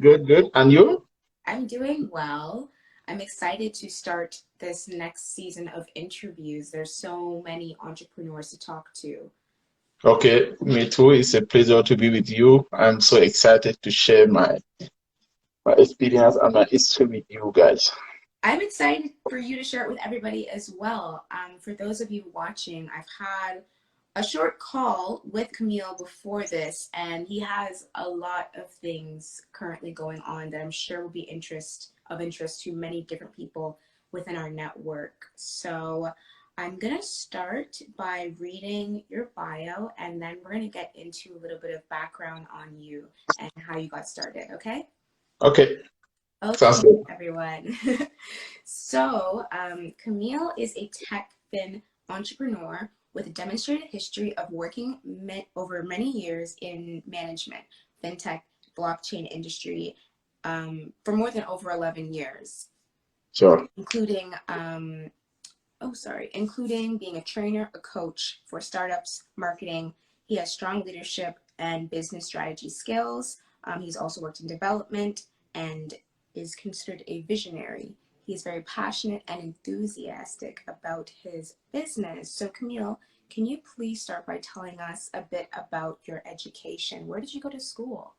Good, good. And you? I'm doing well. I'm excited to start this next season of interviews. There's so many entrepreneurs to talk to. Okay, me too. It's a pleasure to be with you. I'm so excited to share my experience and my history with you guys. I'm excited for you to share it with everybody as well. For those of you watching, I've had a short call with Camille before this, and he has a lot of things currently going on that I'm sure will be of interest to many different people within our network. So I'm gonna start by reading your bio, and then we're gonna get into a little bit of background on you and how you got started. Okay? Okay, sounds Okay, good. everyone. So, Camille is a tech fin entrepreneur with a demonstrated history of working over many years in management, fintech, blockchain industry for more than over 11 years, Sure. including, including being a trainer, a coach for startups, marketing. He has strong leadership and business strategy skills. He's also worked in development and is considered a visionary. He's very passionate and enthusiastic about his business. So, Camille, can you please start by telling us a bit about your education? Where did you go to school?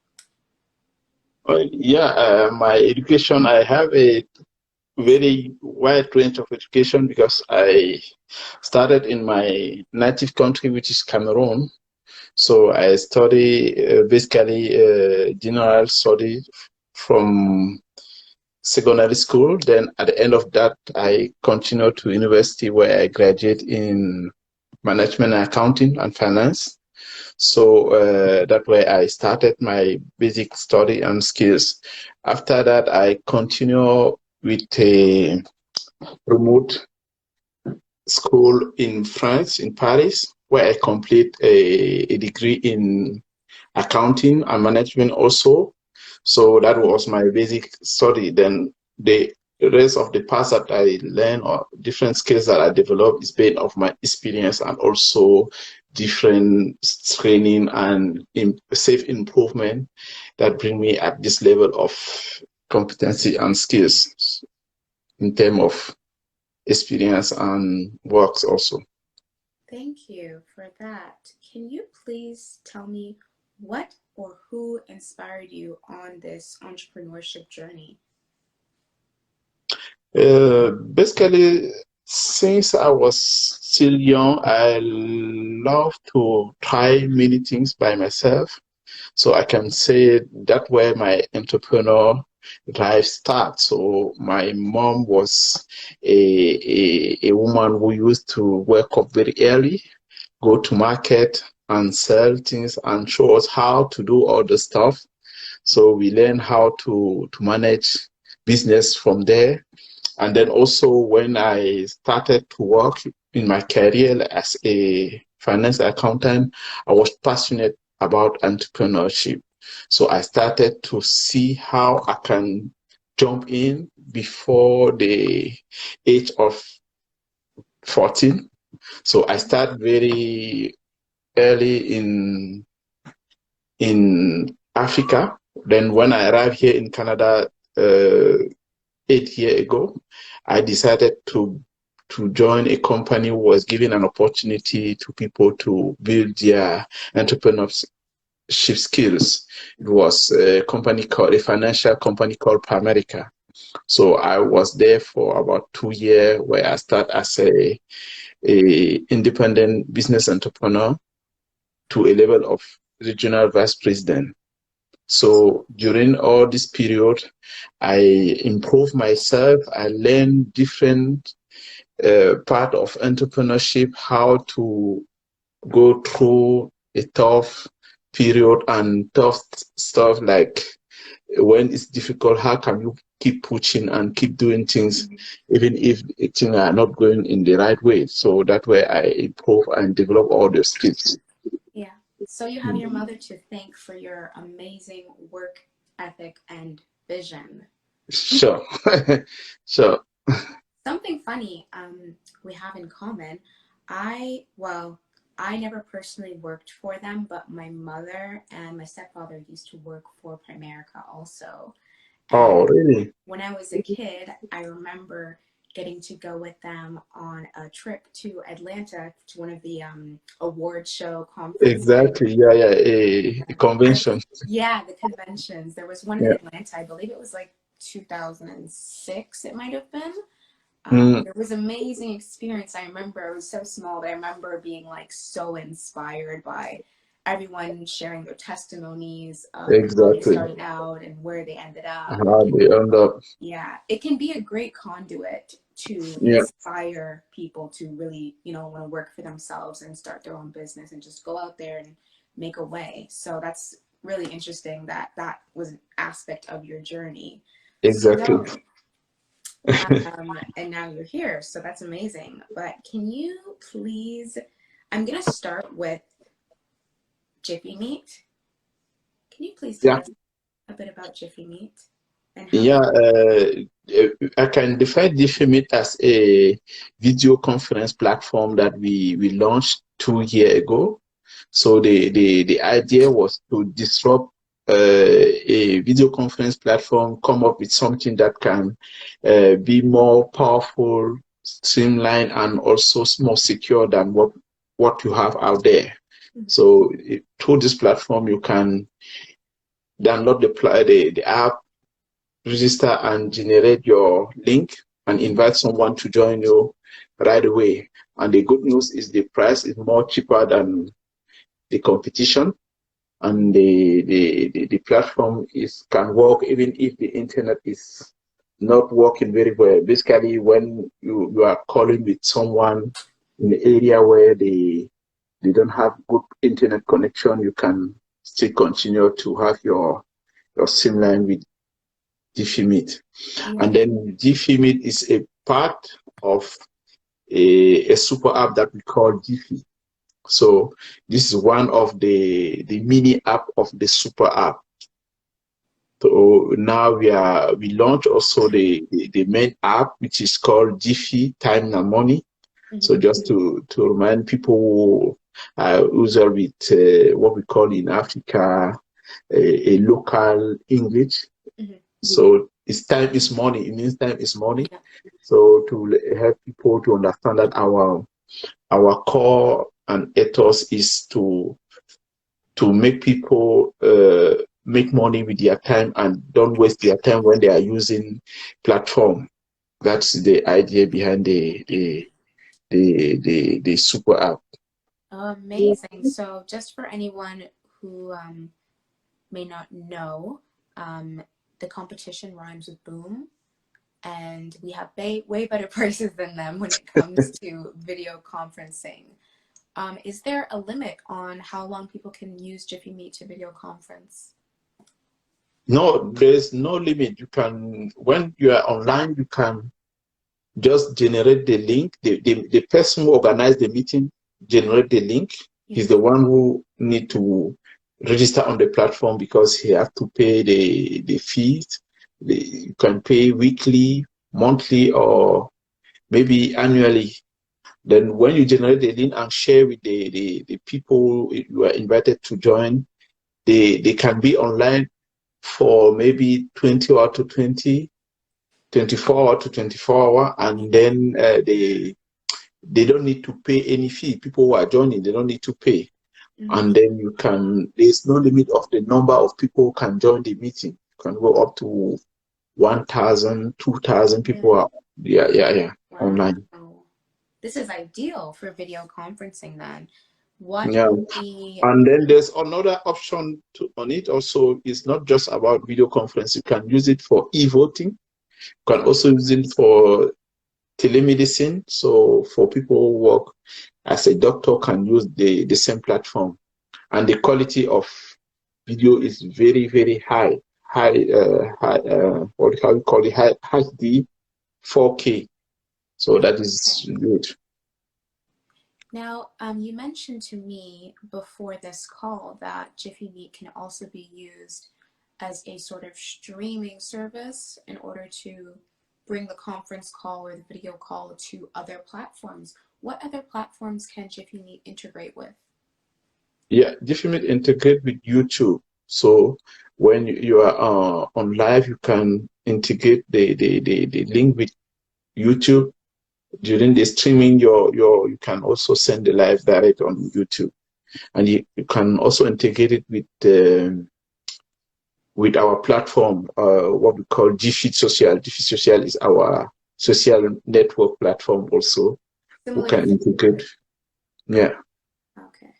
Yeah, my education, I have a very wide range of education because I started in my native country, which is Cameroon. So I study basically general study from secondary school. Then at the end of that, I continued to university where I graduate in management and accounting and finance. So that way I started my basic study and skills. After that, I continue with a remote school in France, in Paris, where I complete a degree in accounting and management also. So that was my basic study. Then the rest of the parts that I learned or different skills that I developed is based off my experience and also different training and self improvement that bring me at this level of competency and skills in terms of experience and works also. Thank you for that. Can you please tell me what or who inspired you on this entrepreneurship journey? Basically, since I was still young, I love to try many things by myself. So I can say that where my entrepreneur life starts. So my mom was a woman who used to wake up very early, go to market and sell things and show us how to do all the stuff. So we learn how to manage business from there. And then also when I started to work in my career as a finance accountant, I was passionate about entrepreneurship. So I started to see how I can jump in before the age of 14. So I started very early in Africa. Then when I arrived here in Canada, 8 years ago, I decided to join a company who was giving an opportunity to people to build their entrepreneurship skills. It was a financial company called Pramerica. So I was there for about 2 years where I started as a independent business entrepreneur to a level of regional vice president. So during all this period, I improved myself. I learned different part of entrepreneurship, how to go through a tough period and tough stuff like when it's difficult, how can you keep pushing and keep doing things even if things are not going in the right way. So that way I improve and develop all the skills. Yeah. So you have your mother to thank for your amazing work ethic and vision. Sure. Sure. Something funny we have in common. I, well, I never personally worked for them, but my mother and my stepfather used to work for Primerica also. And Oh, really? when I was a kid, I remember getting to go with them on a trip to Atlanta to one of the award show conferences. Exactly. Yeah, yeah. A I, convention. yeah, the conventions. There was one in Yeah. Atlanta. I believe it was like 2006. It might have been. Mm, It was an amazing experience. I remember I was so small, but I remember being like so inspired by everyone sharing their testimonies of how they exactly. started out and where they ended up. How they end up. Yeah, it can be a great conduit to Yeah, inspire people to really, want to work for themselves and start their own business and just go out there and make a way. So that's really interesting that that was an aspect of your journey. exactly. So, and now you're here, so that's amazing. But can you please, I'm gonna start with Jiffy Meat. Can you please tell Yeah, us a bit about Jiffy Meat and how yeah. you? I can define Diffimit as a video conference platform that we launched 2 years ago. So the idea was to disrupt a video conference platform, come up with something that can be more powerful, streamlined, and also more secure than what you have out there. So through this platform, you can download the app, register, and generate your link and invite someone to join you right away. And the good news is the price is more cheaper than the competition, and the platform is can work even if the internet is not working very well. Basically, when you are calling with someone in the area where they don't have good internet connection, you can still continue to have your SIM line with Jiffy Meet. And Yeah. then Jiffy Meet is a part of a super app that we call Jiffy. So this is one of the mini app of the super app. So now we launch also the main app, which is called Jiffy Time and Money. So Mm-hmm. just to remind people who are usually with what we call in Africa a local English. Mm-hmm. So it's time is money. It means time is money. Yeah. So to help people to understand that our core and ethos is to make people make money with their time and don't waste their time when they are using platform. That's the idea behind the super app. Amazing. So, just for anyone who may not know, the competition rhymes with boom, and we have way better prices than them when it comes to video conferencing. Is there a limit on how long people can use Jiffy Meet to video conference? No, there's no limit. You can, when you are online, you can just generate the link. The person who organized the meeting generate the link. Yeah. He's the one who need to register on the platform because he have to pay the fees. You can pay weekly, monthly, or maybe annually. Then when you generate the link and share with the people you are invited to join, they can be online for maybe 20 hour to 24 hour to 24 hour, and then they don't need to pay any fee. People who are joining, they don't need to pay. Mm-hmm. And then there's no limit of the number of people who can join the meeting. You can go up to 1,000, 2,000 people Really? are, yeah, Wow. online. This is ideal for video conferencing then. What Yeah. would be, And then there's another option on it also. It's not just about video conference. You can use it for e-voting. You can also use it for telemedicine. So for people who work as a doctor can use the same platform. And the quality of video is very, very high. What how you call it? High HD 4K. So that is okay. good. Now, you mentioned to me before this call that Jiffy Meet can also be used as a sort of streaming service in order to bring the conference call or the video call to other platforms. what other platforms can Jiffy Meet integrate with? Yeah, Jiffy Meet integrate with YouTube. So when you are on live, you can integrate the link with YouTube. During the streaming, you can also send the live direct on YouTube, and you can also integrate it with our platform, what we call JiffySOCIAL. JiffySOCIAL is our social network platform also. Similar We can integrate. Yeah. Okay.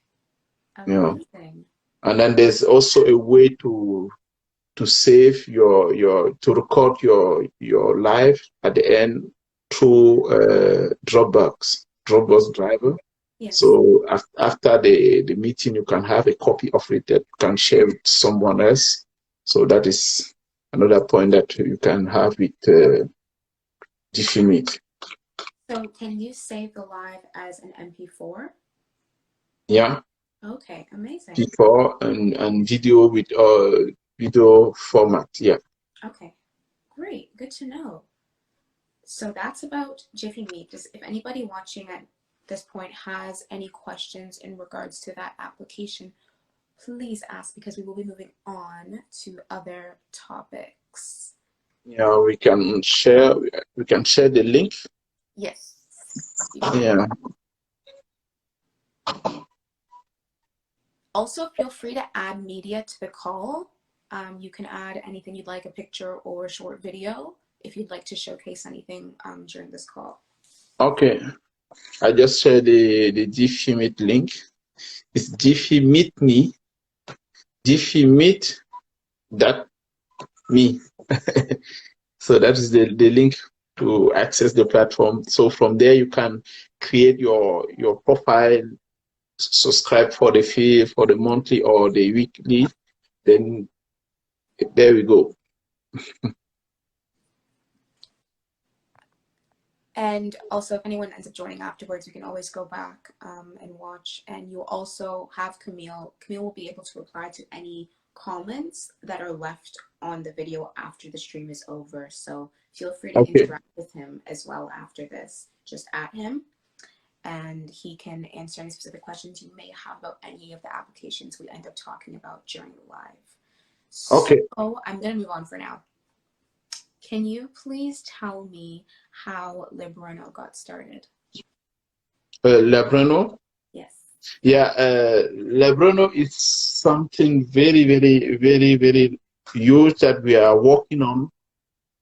Yeah. Amazing. And then there's also a way to save to record your live at the end through Dropbox driver. Yes. So after the meeting, you can have a copy of it that you can share with someone else. So that is another point that you can have with Jiffy Meet. So can you save the live as an MP4? Yeah. Okay, amazing. MP4 and video with video format. Yeah. Okay, great. Good to know. So that's about Jiffy Meet. Just if anybody watching at this point has any questions in regards to that application, please ask, because we will be moving on to other topics. Yeah, we can share the link. Yes. Yeah. Also, feel free to add media to the call. You can add anything you'd like, a picture or a short video, if you'd like to showcase anything during this call. Okay. I just shared the Jiffy Meet link. It's Jiffy Meet Me. Jiffy Meet me. So that is the link to access the platform. So from there you can create your profile, subscribe for the fee, for the monthly or the weekly. Then there we go. And also, if anyone ends up joining afterwards, you can always go back and watch. And you'll also have Camille. Camille will be able to reply to any comments that are left on the video after the stream is over. So feel free to interact with him as well after this. Just at him, and he can answer any specific questions you may have about any of the applications we end up talking about during the live. Okay. So I'm going to move on for now. Can you please tell me how Lagueu got started? Lagueu? Yes. Yeah, Lagueu is something very, very, very, very huge that we are working on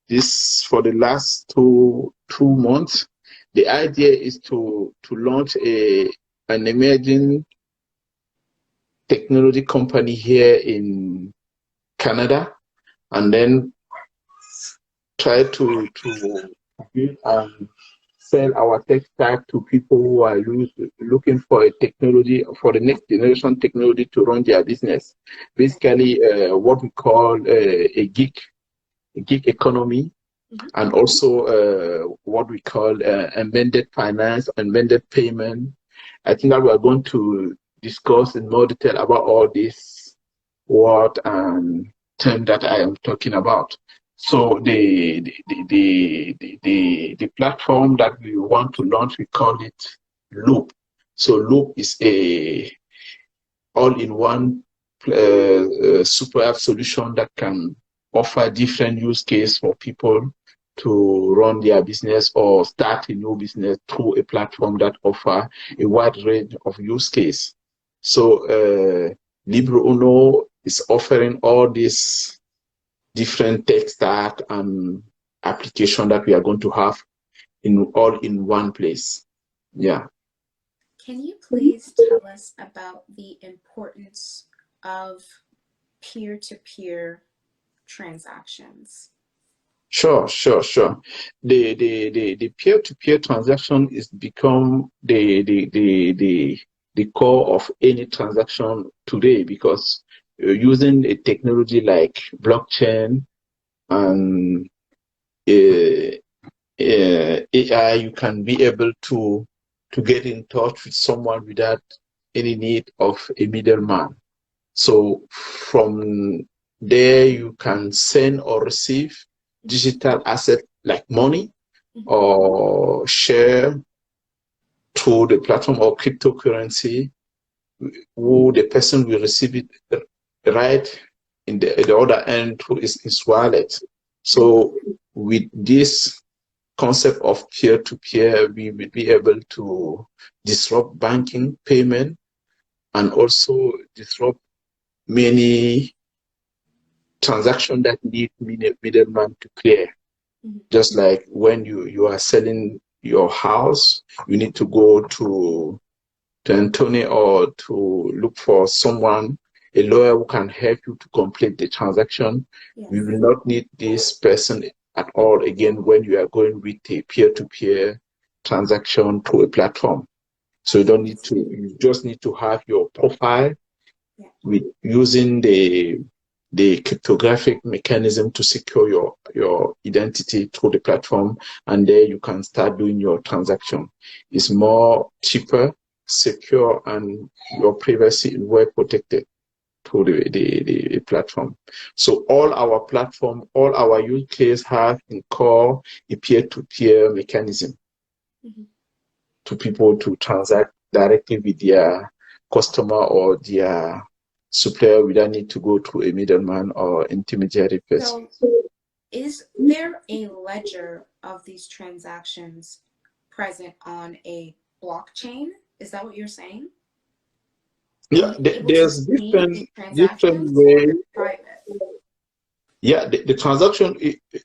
this for the last two months. The idea is to launch an emerging technology company here in Canada, and then try to build and sell our tech stack to people who are looking for a technology, for the next generation technology to run their business. Basically, what we call a gig economy, and also what we call embedded finance, embedded payment. I think that we are going to discuss in more detail about all this word and term that I am talking about. So the platform that we want to launch, we call it Loop. So Loop is a all-in-one super app solution that can offer different use cases for people to run their business or start a new business through a platform that offer a wide range of use cases. So Lagueu is offering all these different tech stack and application that we are going to have all in one place. Yeah. Can you please tell us about the importance of peer-to-peer transactions? Sure. The peer-to-peer transaction is become the core of any transaction today, because using a technology like blockchain and AI, you can be able to get in touch with someone without any need of a middleman. So from there, you can send or receive digital asset like money, or share through the platform or cryptocurrency, who the person will receive it right in the other end through his wallet. So with this concept of peer-to-peer, we will be able to disrupt banking payment and also disrupt many transactions that need middleman to clear. Just like when you are selling your house, you need to go to Anthony or to look for someone, a lawyer who can help you to complete the transaction. Yes. We will not need this person at all again when you are going with a peer-to-peer transaction through a platform. So you don't need to, you just need to have your profile with using the cryptographic mechanism to secure your identity through the platform, and there you can start doing your transaction. It's more cheaper, secure, and your privacy is well protected through the platform. So all our platform, all our use cases have in core a peer-to-peer mechanism to people to transact directly with their customer or their supplier without need to go through a middleman or intermediary person. So is there a ledger of these transactions present on a blockchain? Is that what you're saying? Yeah, there's different ways. Yeah, the transaction,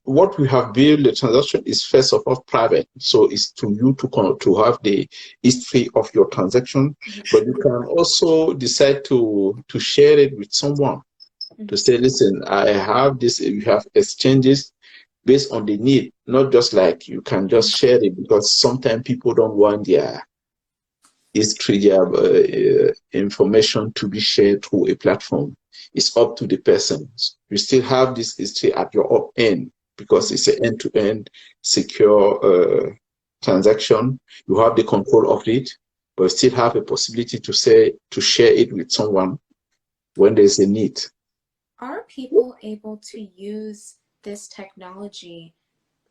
what we have built, the transaction is first of all private. So it's to you to have the history of your transaction, but you can also decide to share it with someone, to say, listen, I have this, you have exchanges based on the need, not just like you can just share it, because sometimes people don't want their history, their information to be shared through a platform. It's up to the person. You still have this history at your end because it's an end-to-end secure transaction. You have the control of it, but you still have a possibility to share it with someone when there's a need. Are people able to use this technology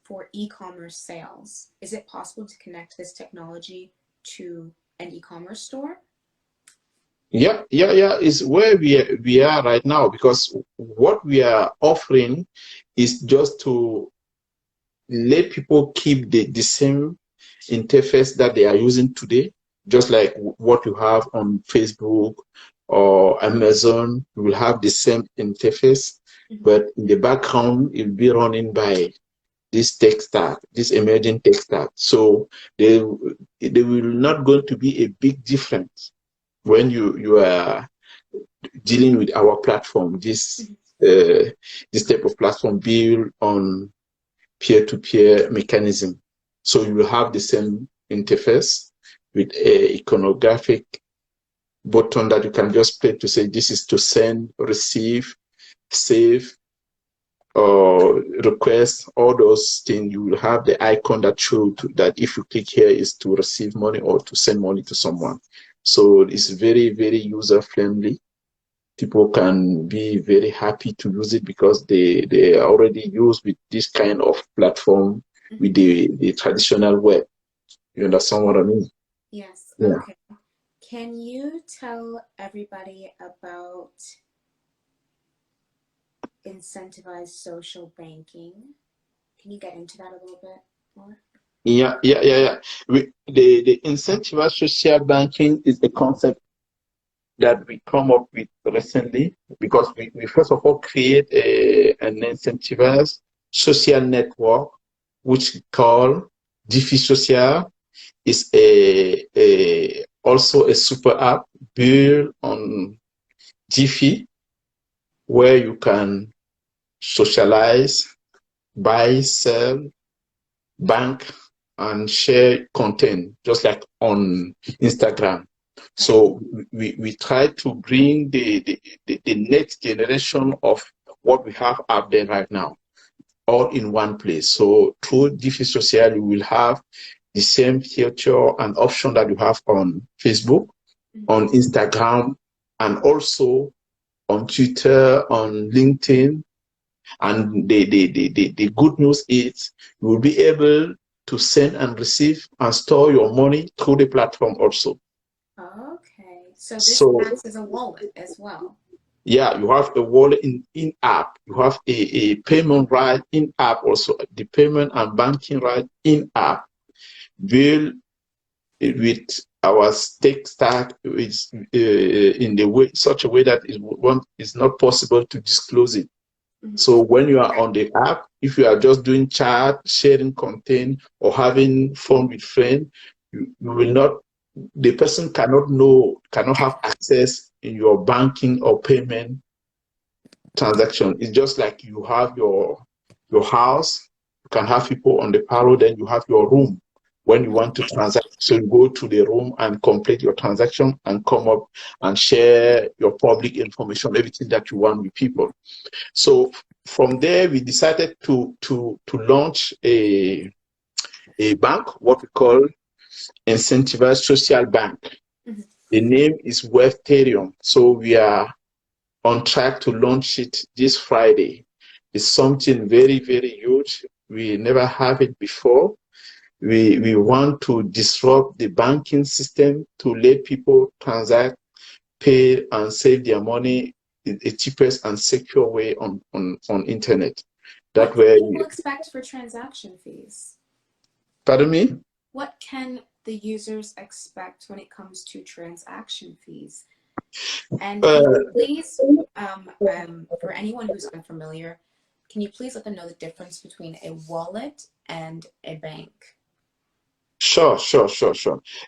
for e-commerce sales? Is it possible to connect this technology to an e-commerce store? Yeah. Is where we are right now, because what we are offering is just to let people keep the same interface that they are using today, just like what you have on Facebook or Amazon. You will have the same interface, but in the background, it will be running by this tech stack, this emerging tech stack. So there will not going to be a big difference when you are dealing with our platform. This type of platform built on peer-to-peer mechanism. So you will have the same interface with a iconographic button that you can just play to say this is to send, receive, save, or request. All those things, you will have the icon that shows that if you click here is to receive money or to send money to someone. So it's very, very user-friendly. People can be very happy to use it because they are already used with this kind of platform with the traditional web. You understand what I mean? Yes. Yeah. Okay. Can you tell everybody about incentivized social banking? Can you get into that a little bit more? Yeah. The incentivized social banking is a concept that we come up with recently, because we first of all create an incentivized social network, which we call JiffySOCIAL. Is also a super app built on Jiffy, where you can socialize, buy, sell, bank, and share content, just like on Instagram. So we try to bring the next generation of what we have out there right now, all in one place. So through JiffySOCIAL, you will have the same feature and option that you have on Facebook, on Instagram, and also on Twitter, on LinkedIn. And the good news is you will be able to send and receive and store your money through the platform also. Okay, so this So acts as a wallet as well. yeah, you have a wallet in app. You have a payment right in app also. The payment and banking right in app. Will with our stake stack is in the way such a way that is not possible to disclose it. So when you are on the app, if you are just doing chat, sharing content, or having fun with friends, you will not. The person cannot have access in your banking or payment transaction. It's just like you have your house. You can have people on the payroll, then you have your room when you want to transact. So you go to the room and complete your transaction and come up and share your public information, everything that you want with people. So from there, we decided to launch a bank, what we call Incentivized Social Bank. The name is Wealtharium. So we are on track to launch it this Friday. It's something very, very huge. We never have it before. We want to disrupt the banking system to let people transact, pay, and save their money in the cheapest and secure way on internet. What can people expect for transaction fees? Pardon me? What can the users expect when it comes to transaction fees? And please, for anyone who's unfamiliar, can you please let them know the difference between a wallet and a bank? Sure.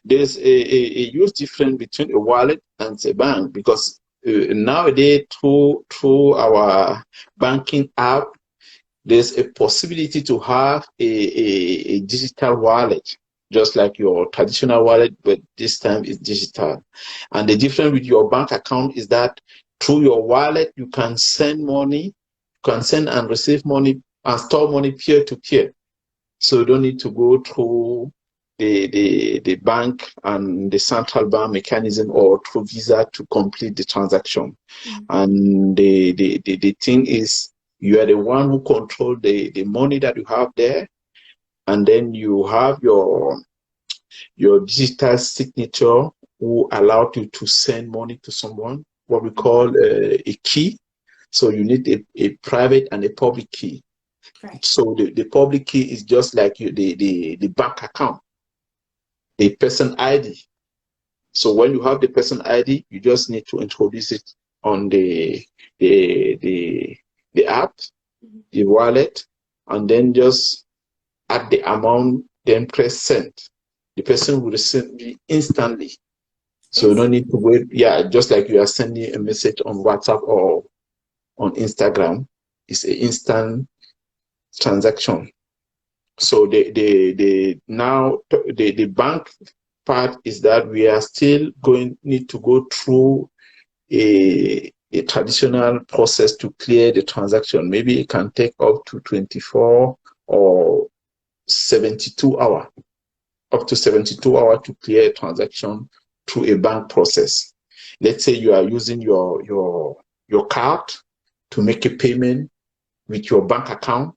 There's a huge difference between a wallet and a bank, because nowadays through our banking app, there's a possibility to have a digital wallet, just like your traditional wallet, but this time it's digital. And the difference with your bank account is that through your wallet, you can send money, you can send and receive money and store money peer to peer. So you don't need to go through the bank and the central bank mechanism or through Visa to complete the transaction. And the thing is, you are the one who control the money that you have there, and then you have your digital signature who allowed you to send money to someone, what we call a key. So you need a private and a public key. Right. So the public key is just like the bank account, the person ID. So when you have the person ID, you just need to introduce it on the app, the wallet, and then just add the amount, then press send. The person will receive it instantly. So you don't need to wait. Yeah, just like you are sending a message on WhatsApp or on Instagram, it's an instant transaction. So the bank part is that we are still need to go through a traditional process to clear the transaction. Maybe it can take up to 24 or 72 hours, up to 72 hours to clear a transaction through a bank process. Let's say you are using your card to make a payment with your bank account.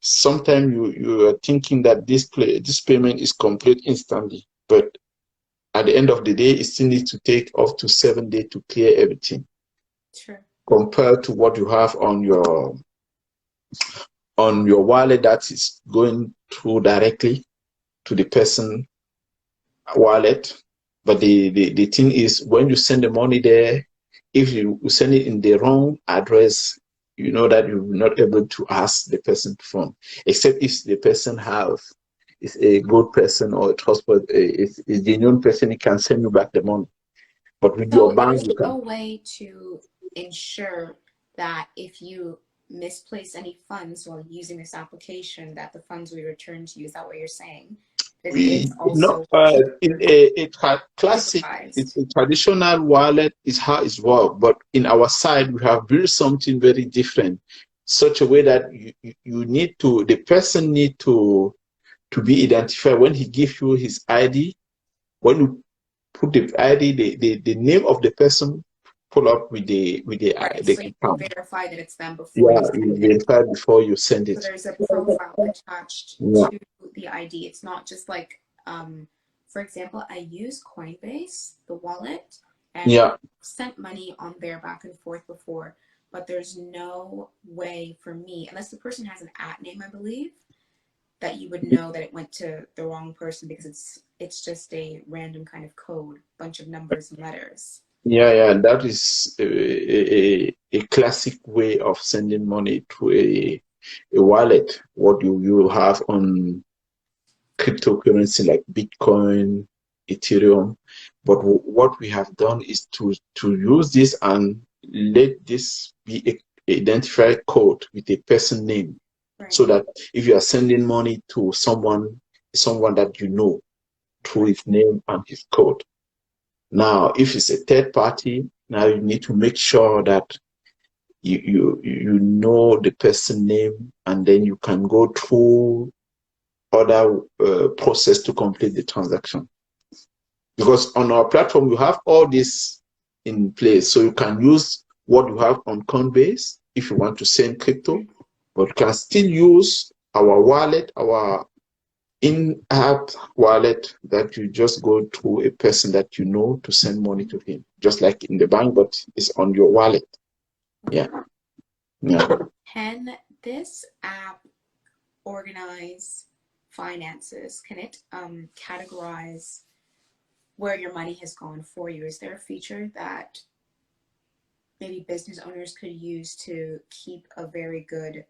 Sometimes you are thinking that this payment is complete instantly, but at the end of the day, it still needs to take up to 7 days to clear everything. Sure. Compared to what you have on your wallet that is going through directly to the person wallet. But the thing is, when you send the money there, if you send it in the wrong address, you know that you're not able to ask the person to fund, except if the person is a good person or a trustworthy, is a genuine person, he can send you back the money. But with your bank, there's no way to ensure that if you misplace any funds while using this application, that the funds will return to you. Is that what you're saying? In a classic, it's a traditional wallet is how it's worked, but in our side we have built something very different, such a way that you need to, the person need to be identified when he gives you his ID. When you put the ID, the name of the person pull up with Right. the So you account. verify that it's them before Yeah, you send you it. verify before you send So it. there's a profile attached Yeah, to the ID. It's not just like, for example, I use Coinbase, the wallet, and yeah, sent money on there back and forth before, but there's no way for me, unless the person has an @ name, I believe, that you would know that it went to the wrong person because it's just a random kind of code, bunch of numbers and letters. yeah. That is a classic way of sending money to a wallet. What you have on cryptocurrency like Bitcoin, Ethereum. But what we have done is to use this and let this be a identified code with a person name, Right. so that if you are sending money to someone that you know through his name and his code. Now, if it's a third party, now you need to make sure that you know the person name, and then you can go through other process to complete the transaction. Because on our platform, you have all this in place. So you can use what you have on Coinbase if you want to send crypto, but you can still use our wallet, our in-app wallet, that you just go to a person that you know to send money to him, just like in the bank, but it's on your wallet. Yeah. Yeah. Can this app organize finances? Can it categorize where your money has gone for you? Is there a feature that maybe business owners could use to keep a very good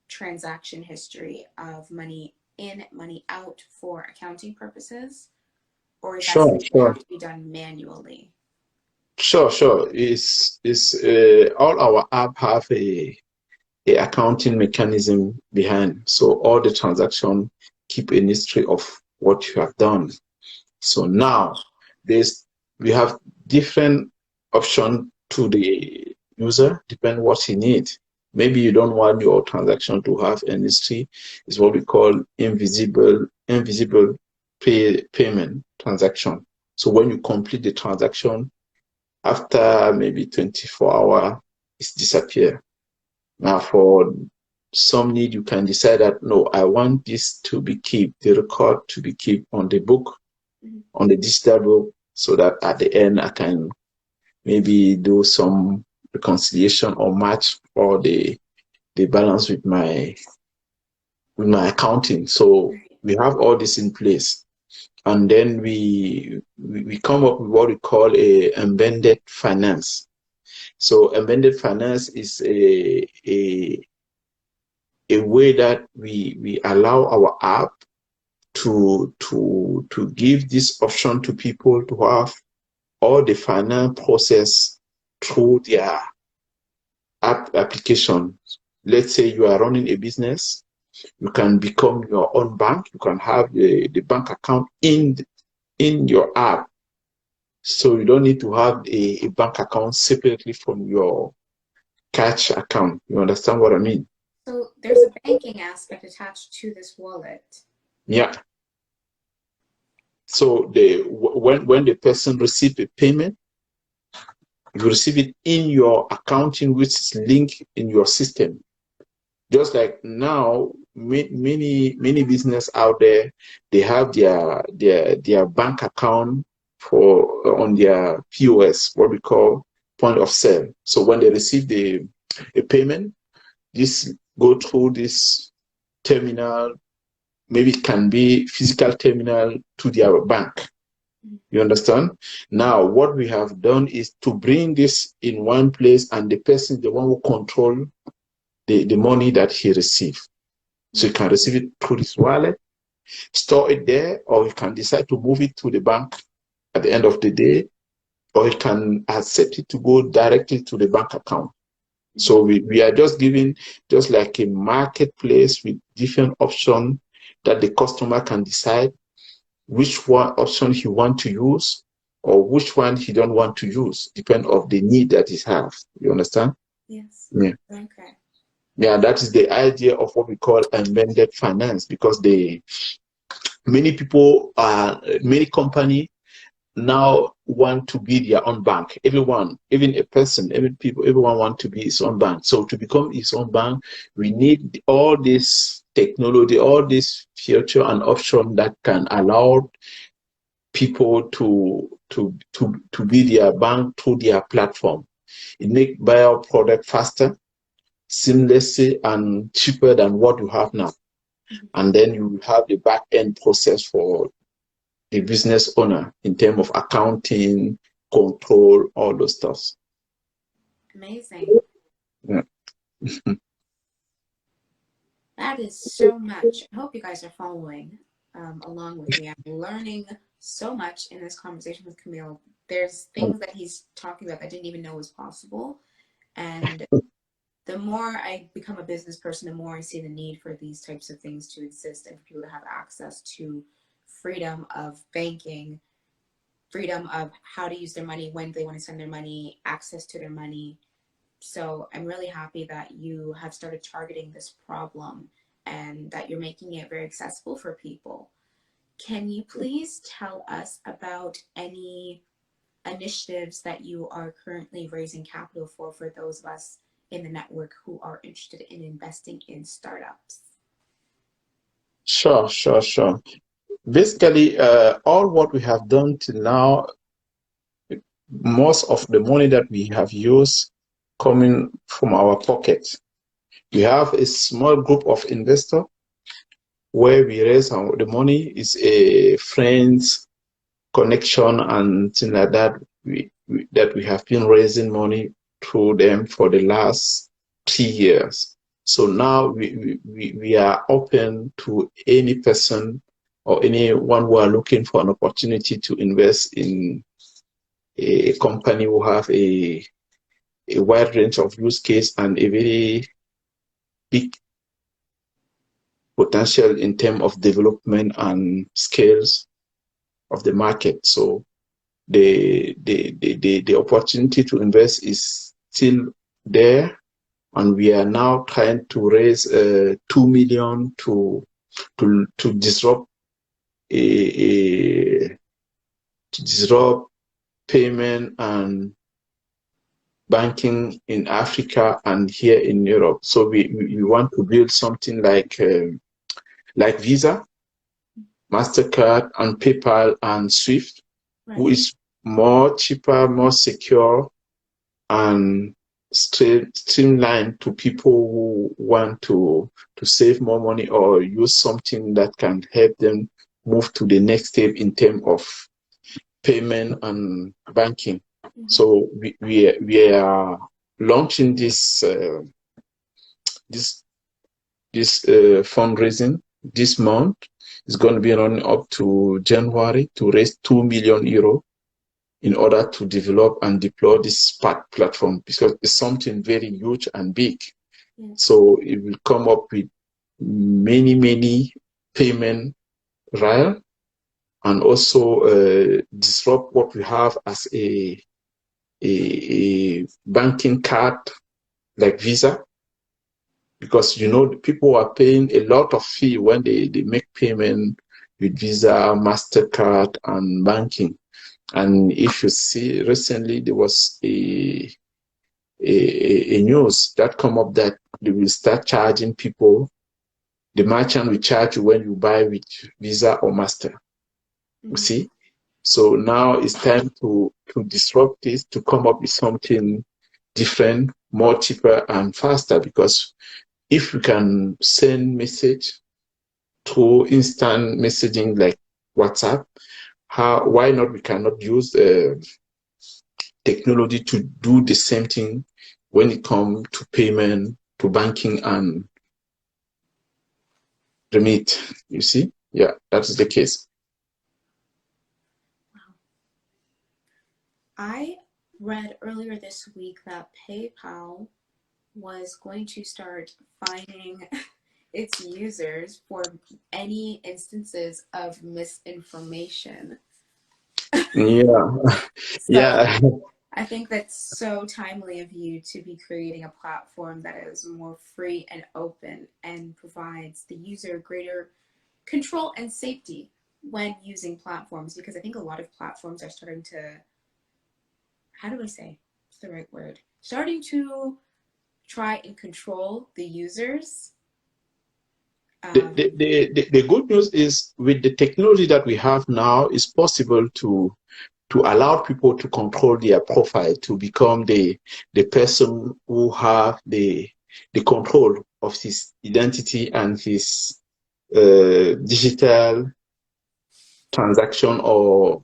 transaction history of money in, money out for accounting purposes? Or is that Sure, something that sure. have to be done manually? Sure. It's all our app have a accounting mechanism behind. So all the transaction keep a history of what you have done. So now there's we have different option to the user, depend what he needs. Maybe you don't want your transaction to have an history. It's what we call invisible payment transaction. So when you complete the transaction, after maybe 24 hours, it's disappear. Now, for some need, you can decide that, no, I want this to be kept, the record to be kept on the book, on the digital book, so that at the end, I can maybe do some reconciliation or match or the balance with my accounting. So we have all this in place. And then we come up with what we call a embedded finance. So embedded finance is a way that we allow our app to give this option to people to have all the finance process through their app application. Let's say you are running a business, you can become your own bank. You can have the bank account in your app. So you don't need to have a bank account separately from your cash account. You understand what I mean? So there's a banking aspect attached to this wallet. Yeah. So when the person receives a payment, you receive it in your accounting, which is linked in your system. Just like now, many business out there, they have their bank account for on their POS, what we call point of sale. So when they receive a payment, this go through this terminal. Maybe it can be physical terminal to their bank. You understand? Now, what we have done is to bring this in one place, and the person, the one who control the money that he received. So you can receive it through this wallet, store it there, or you can decide to move it to the bank at the end of the day, or you can accept it to go directly to the bank account. So we are just giving just like a marketplace with different options that the customer can decide which one option he want to use or which one he don't want to use, depend of the need that he have. You understand? Yes. Yeah. Okay. Yeah, that is the idea of what we call embedded finance, because many company now want to be their own bank. Everyone, even a person, even people, everyone want to be his own bank. So to become his own bank, we need all this technology, all this feature and option that can allow people to be their bank through their platform. It make buy our product faster, seamlessly, and cheaper than what you have now. And then you have the back end process for the business owner in terms of accounting, control, all those stuff. Amazing. Yeah. That is so much. I hope you guys are following along with me. I'm learning so much in this conversation with Camille. There's things that he's talking about that I didn't even know was possible. And the more I become a business person, the more I see the need for these types of things to exist and for people to have access to freedom of banking, freedom of how to use their money, when they want to send their money, access to their money. So I'm really happy that you have started targeting this problem and that you're making it very accessible for people. Can you please tell us about any initiatives that you are currently raising capital for those of us in the network who are interested in investing in startups? Sure. Basically, all what we have done till now, most of the money that we have used coming from our pocket. We have a small group of investors where we raise the money. Is a friends connection and things like that. We have been raising money through them for the last 3 years. So now we are open to any person or anyone who are looking for an opportunity to invest in a company who have a wide range of use case and a very big potential in terms of development and scales of the market. So the opportunity to invest is still there, and we are now trying to raise 2 million to disrupt payment and banking in Africa and here in Europe. So we want to build something like Visa, MasterCard, and PayPal and Swift, right, who is more cheaper, more secure, and streamlined to people who want to save more money or use something that can help them move to the next step in terms of payment and banking. Mm-hmm. So we are launching this fundraising this month. It's going to be running up to January to raise 2 million euro in order to develop and deploy this platform, because it's something very huge and big. Yes. So it will come up with many payment rail, and also disrupt what we have as a banking card like Visa, because people are paying a lot of fee when they make payment with Visa, MasterCard, and banking. And if you see, recently there was a news that come up that they will start charging people. The merchant will charge you when you buy with Visa or Master. Mm-hmm. You see? So now it's time to disrupt this, to come up with something different, more cheaper and faster, because if we can send message through instant messaging like WhatsApp, why not we cannot use technology to do the same thing when it comes to payment, to banking and remit? You see? Yeah, that is the case. Wow. I read earlier this week that PayPal was going to start fining its users for any instances of misinformation. Yeah. So yeah. I think that's so timely of you to be creating a platform that is more free and open and provides the user greater control and safety when using platforms, because I think a lot of platforms are starting to how do I say, what's the right word? Starting to try and control the users. The good news is with the technology that we have now, it's possible to allow people to control their profile, to become the person who have the control of his identity and his digital transaction or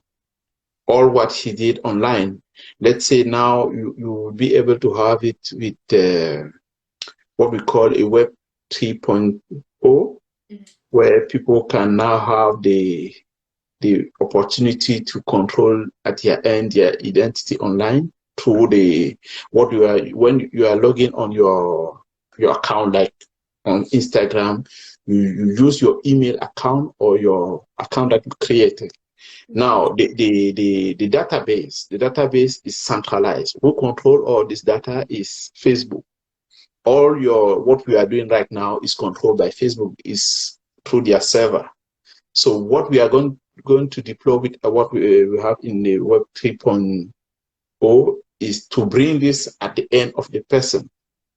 all what he did online. Let's say now you will be able to have it with what we call a Web 3.0, where people can now have the opportunity to control at their end their identity online through when you are logging on your account, like on Instagram, you use your email account or your account that you created. Now the database is centralized. Who control all this data is Facebook. All what we are doing right now is controlled by Facebook, is through their server. So what we are going to deploy with what we have in the Web 3.0 is to bring this at the end of the person,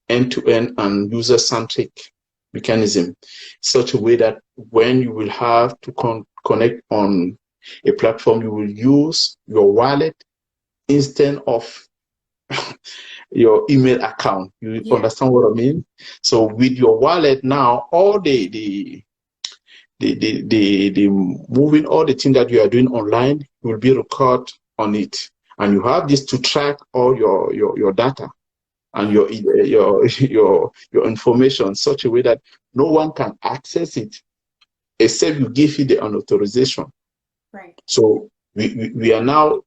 end-to-end and user-centric mechanism, such a way that when you will have to connect on a platform, you will use your wallet instead of your email account. You understand what I mean? So with your wallet now, all the moving, all the things that you are doing online will be recorded on it, and you have this to track all your data and your information, such a way that no one can access it except you give it the authorization. Right. So we are now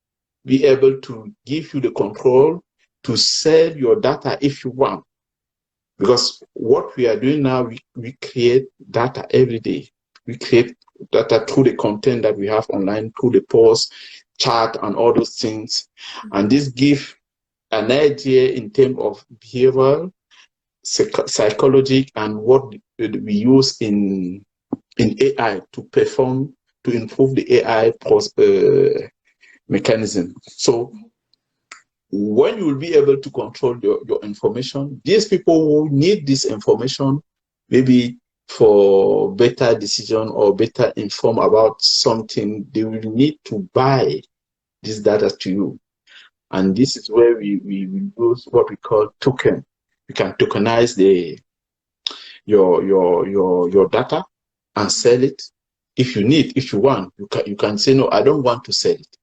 be able to give you the control to sell your data if you want, because what we are doing now, we create data every day. We create data through the content that we have online, through the post, chat, and all those things. And this gives an idea in terms of behavioral, psychology, and what we use in AI to improve the AI mechanism. So when you will be able to control your information, these people who need this information, maybe for better decision or better inform about something, they will need to buy this data to you. And this is where we use what we call token. You can tokenize your data and sell it. If you want, you can say, no, I don't want to sell it.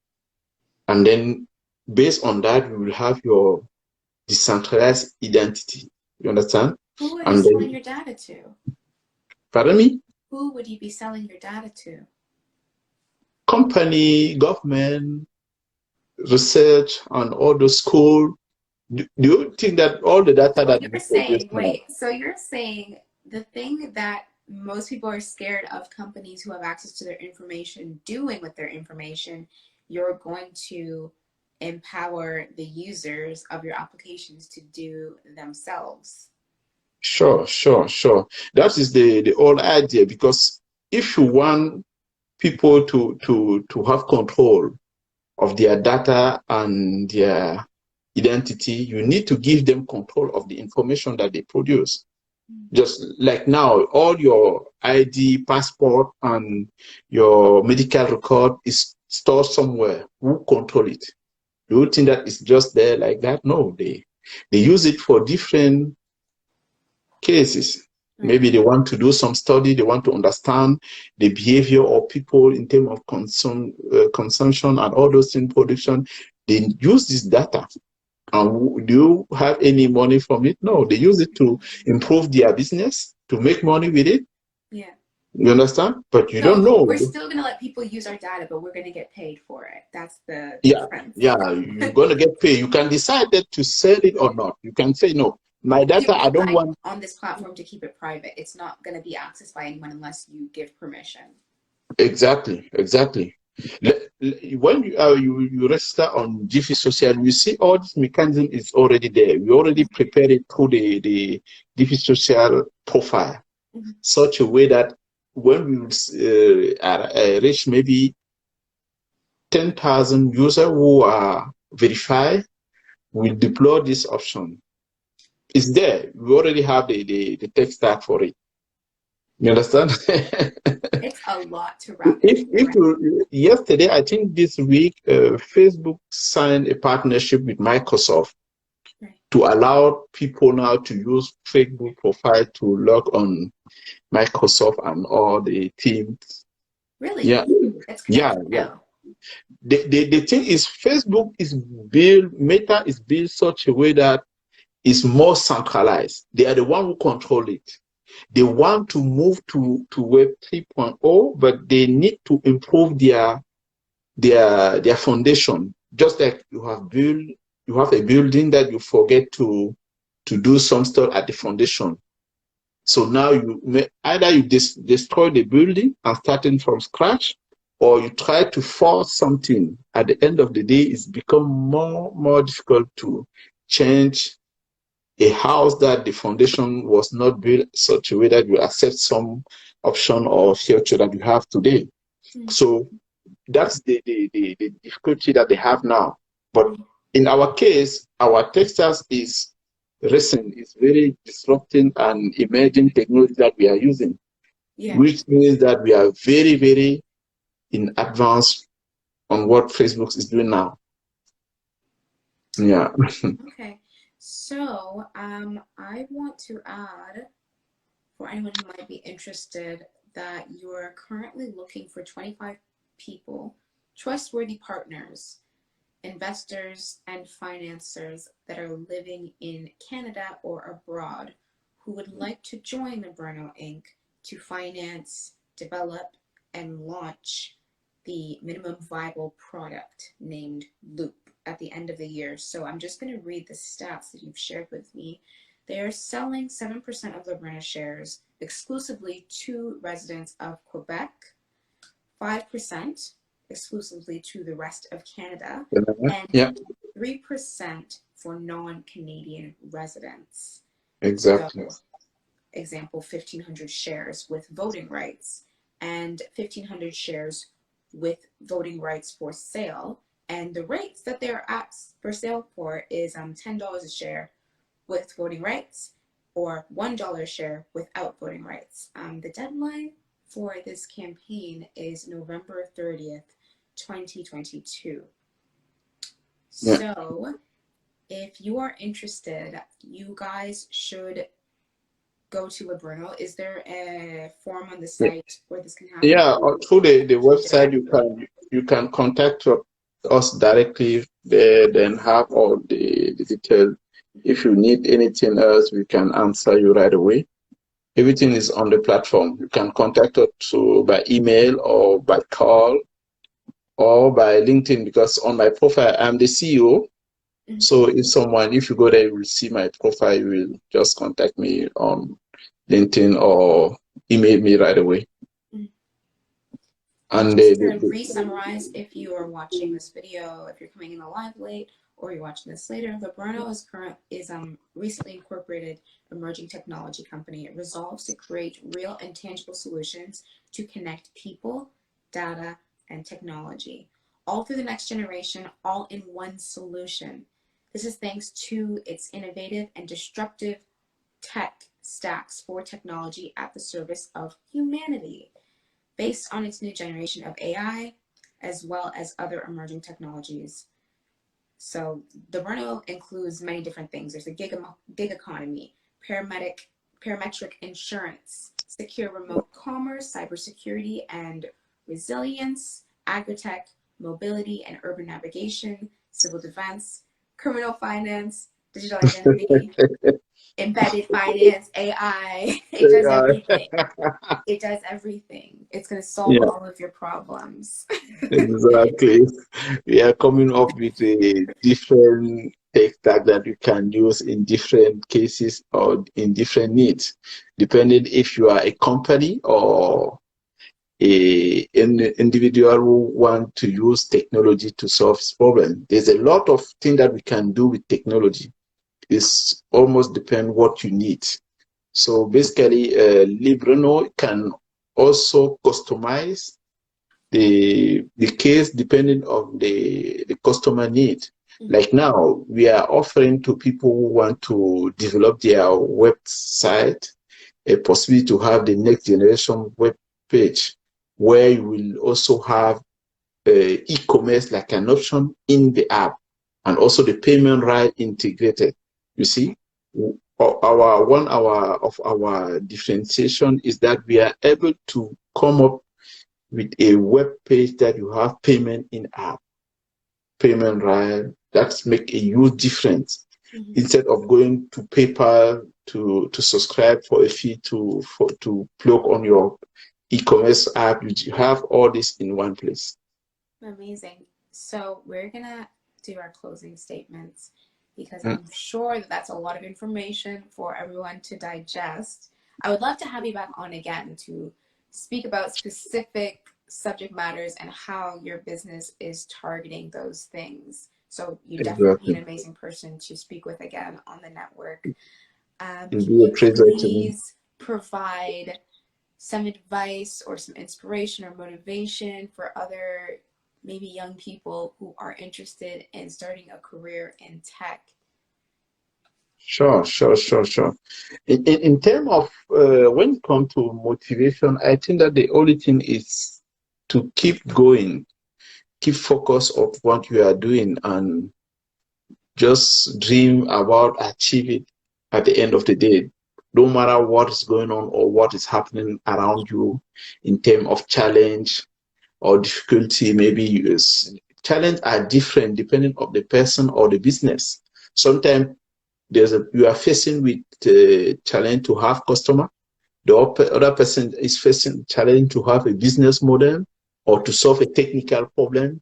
And then based on that, we will have your decentralized identity. You understand? Who are you selling your data to? Pardon me? Who would you be selling your data to? Company, government, research, and all the school. Do you think that all the data that you're saying, so you're saying the thing that most people are scared of companies who have access to their information doing with their information, you're going to empower the users of your applications to do themselves. Sure. That is the whole idea, because if you want people to have control of their data and their identity, you need to give them control of the information that they produce. Just like now, all your ID, passport, and your medical record is stored somewhere. Who control it? Do you think that it's just there like that? No, they use it for different cases. Maybe they want to do some study, they want to understand the behavior of people in terms of consumption and all those things, production. They use this data. And do you have any money from it? No, they use it to improve their business, to make money with it. Yeah. You understand? But you don't know. We're still going to let people use our data, but we're going to get paid for it. That's the difference. Yeah, you're going to get paid. You can decide that to sell it or not. You can say, no, my data, I don't want on this platform to keep it private. It's not going to be accessed by anyone unless you give permission. Exactly. When you register on JiffySOCIAL, you see all this mechanism is already there. We already prepared it through the JiffySOCIAL profile, such a way that when we reach maybe 10,000 users who are verified, we deploy this option. It's there. We already have the tech stack for it. You understand? It's a lot to wrap if yesterday, I think this week, Facebook signed a partnership with Microsoft to allow people now to use Facebook profile to log on Microsoft and all the teams. Really? Yeah. It's Yeah. now. The thing is, Facebook is built, Meta is built such a way that it's more centralized. They are the one who control it. They want to move to Web 3.0, but they need to improve their foundation. Just like you have a building that you forget to do some stuff at the foundation. So now either you destroy the building and starting from scratch, or you try to force something. At the end of the day, it's become more difficult to change a house that the foundation was not built such a way that you accept some option or feature that you have today. So that's the difficulty that they have now. But in our case, our Texas is recent, it's very disrupting and emerging technology that we are using, which means that we are very, very in advance on what Facebook is doing now. Yeah. Okay. So I want to add, for anyone who might be interested, that you're currently looking for 25 people, trustworthy partners, investors, and financiers that are living in Canada or abroad who would like to join Labreno Inc. to finance, develop, and launch the minimum viable product named Loop at the end of the year. So I'm just going to read the stats that you've shared with me. They are selling 7% of Labreno shares exclusively to residents of Quebec, 5% exclusively to the rest of Canada, and 3% for non-Canadian residents. Exactly. So, example, 1,500 shares with voting rights and 1,500 shares with voting rights for sale. And the rates that they're at for sale for is $10 a share with voting rights or $1 a share without voting rights. The deadline for this campaign is November 30th, 2022. So if you are interested, you guys should go to Labreno. Is there a form on the site where this can happen? Yeah, through the website you can contact us directly there, then have all the details. If you need anything else, we can answer you right away. Everything is on the platform. You can contact us by email or by call or by LinkedIn, because on my profile, I'm the CEO. So if you go there, you will see my profile. You will just contact me on LinkedIn or email me right away. And to re-summarize, if you are watching this video, if you're coming in live late, or you're watching this later, Labreno is recently incorporated emerging technology company. It resolves to create real and tangible solutions to connect people, data, and technology, all through the next generation, all in one solution. This is thanks to its innovative and disruptive tech stacks for technology at the service of humanity, based on its new generation of AI, as well as other emerging technologies. So Labreno includes many different things. There's a gig economy, parametric insurance, secure remote commerce, cybersecurity and resilience, agritech, mobility and urban navigation, civil defense, criminal finance, digital identity, embedded finance, AI. It does everything. It does everything. It's going to solve all of your problems. Exactly. We are coming up with a different tech stack that you can use in different cases or in different needs, depending if you are a company or an individual who want to use technology to solve this problem. There's a lot of things that we can do with technology. It's almost depend what you need. So basically, Labreno can also customize the case depending on the customer need. Like now, we are offering to people who want to develop their website a possibility to have the next generation web page where you will also have e-commerce like an option in the app and also the payment right integrated. You see, one of our differentiation is that we are able to come up with a web page that you have payment in app, payment right. That's make a huge difference. Instead of going to PayPal to subscribe for a fee to plug on your e-commerce app, you have all this in one place. Amazing. So we're gonna do our closing statements because I'm sure that that's a lot of information for everyone to digest. I would love to have you back on again to speak about specific subject matters and how your business is targeting those things. So you definitely be an amazing person to speak with again on the network. Can you please provide some advice or some inspiration or motivation for other maybe young people who are interested in starting a career in tech? Sure. In terms of when it comes to motivation, I think that the only thing is to keep going, keep focus of what you are doing, and just dream about achieving it at the end of the day. No matter what is going on or what is happening around you in terms of challenge or difficulty, maybe challenge are different depending on the person or the business. Sometimes you are facing with challenge to have customer. The other person is facing challenge to have a business model or to solve a technical problem.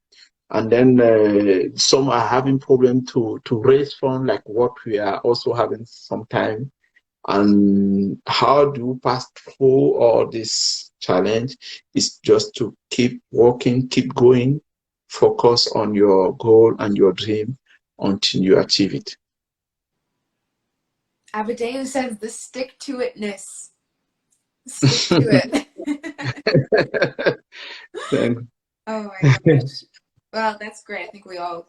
And then some are having problem to raise funds, like what we are also having sometime. And how do you pass through all this challenge is just to keep working, keep going, focus on your goal and your dream until you achieve it. Abadeu says the stick-to-itness. Stick to it. Thanks. Oh my gosh. Well, that's great. I think we all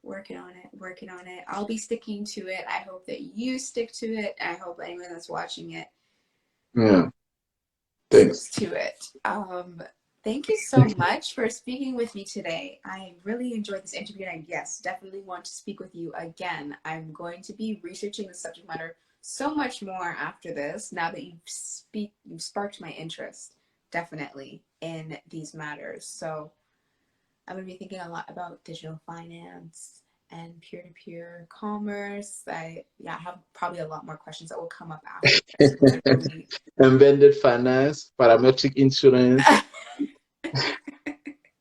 working on it. I'll be sticking to it. I hope that you stick to it. I hope anyone that's watching it sticks to it. Thank you so much for speaking with me today. I really enjoyed this interview, and I definitely want to speak with you again. I'm going to be researching the subject matter so much more after this, now that you've sparked my interest, definitely, in these matters. So I'm going to be thinking a lot about digital finance and peer-to-peer commerce. I have probably a lot more questions that will come up after this. Embedded finance, parametric insurance,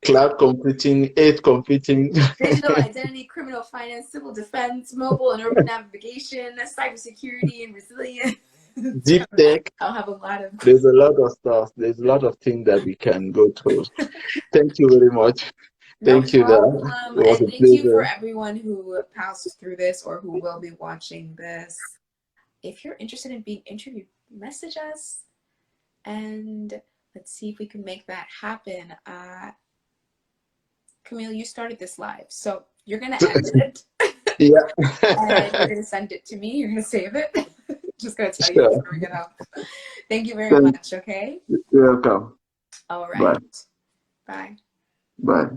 cloud computing, edge computing, digital identity, criminal finance, civil defense, mobile and urban navigation, cybersecurity and resilience. deep tech. I'll have a lot of. There's a lot of stuff. There's a lot of things that we can go through. Thank you very much. Thank you. And thank you for everyone who passed through this or who will be watching this. If you're interested in being interviewed, message us and let's see if we can make that happen. Camille, you started this live, so you're going to edit it. Yeah. And you're going to send it to me. You're going to save it. Just going to tell you before we get out. Thank you very much, okay? You're welcome. All right. Bye. Bye.